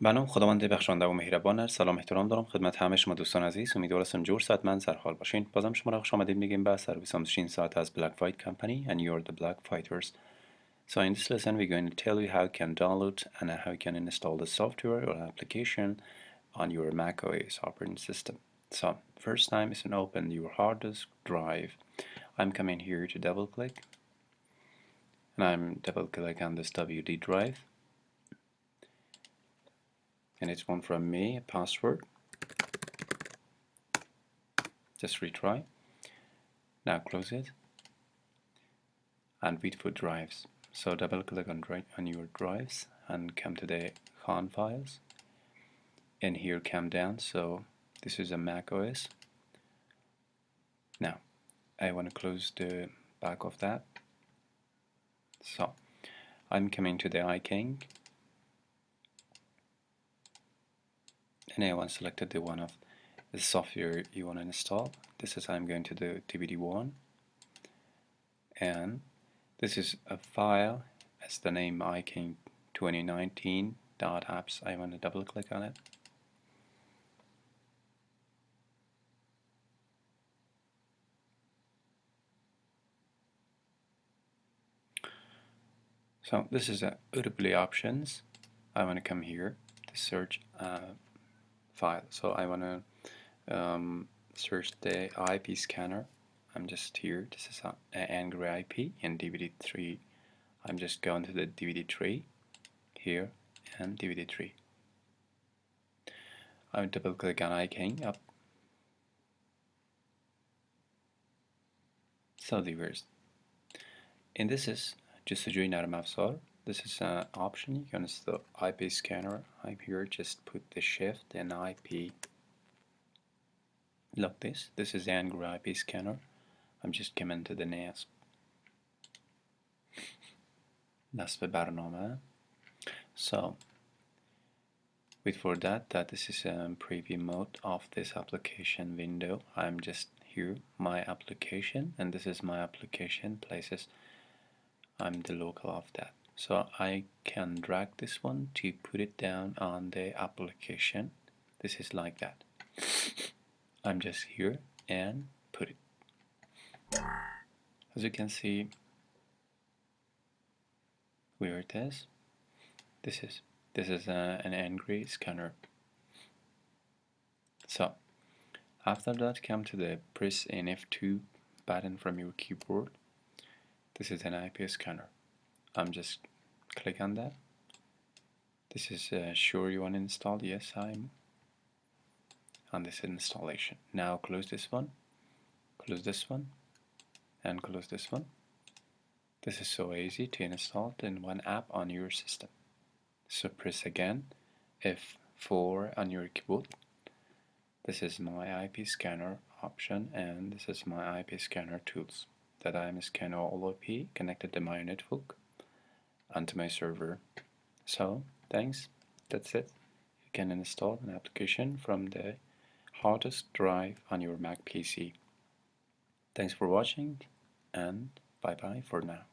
به نام خداوند بخشنده و مهربان. سلام احترام دارم خدمت همه شما دوستان عزیز. امیدوار هستم جور ساعتمند سر حال باشین. بازم شما را خوش آمدید میگیم به سرویس آموزشی ساعت از Black Fight Company and you're the Black Fighters. So in this lesson we're going to tell you how you can download and how you can install the software or application on your Mac OS operating system. So first time is to open your hard disk drive. I'm coming here to double click and I'm double click on this WD drive. And it's one from me, a password. Just retry. Now close it and wait for drives. So double click on your drives and come to the CON files. And here come down. So this is a Mac OS. Now I want to close the back of that. So I'm coming to the iKing and I want selected the one of the software you want to install. This is I'm going to the DVD1 and this is a file as the name iKing 2019.apps. I want to double click on it. So this is a Udemy options. I want to come here to search file. So I want to search the IP scanner. I'm just here. This is an Angry IP and DVD3. I'm just going to the DVD3 here and DVD3. I will double click on iKing up. So viewers, and this is جستجوی نرم افزار. This is an option. You can use the IP scanner. I'm here. Just put the shift and IP. Look this. This is the Angry IP scanner. I'm just coming to the نصب برنامه. So wait for that this is a preview mode of this application window. I'm just here my application and this is my application places. I'm the local of that, so I can drag this one to put it down on the application. This is like that. I'm just here and put it. As you can see where it is. This is an Angry scanner. So after that come to the press an F2 button from your keyboard. This is an IP scanner. I'm just click on that. This is sure you want to install. Yes, I'm on this installation. Now close this one, close this one, and close this one. This is so easy to install it in one app on your system. So press again F4 on your keyboard. This is my IP scanner option and this is my IP scanner tools that I'm scanning all IP connected to my network onto my server. So thanks, that's it. You can install an application from the hard disk drive on your Mac PC. Thanks for watching and bye bye for now.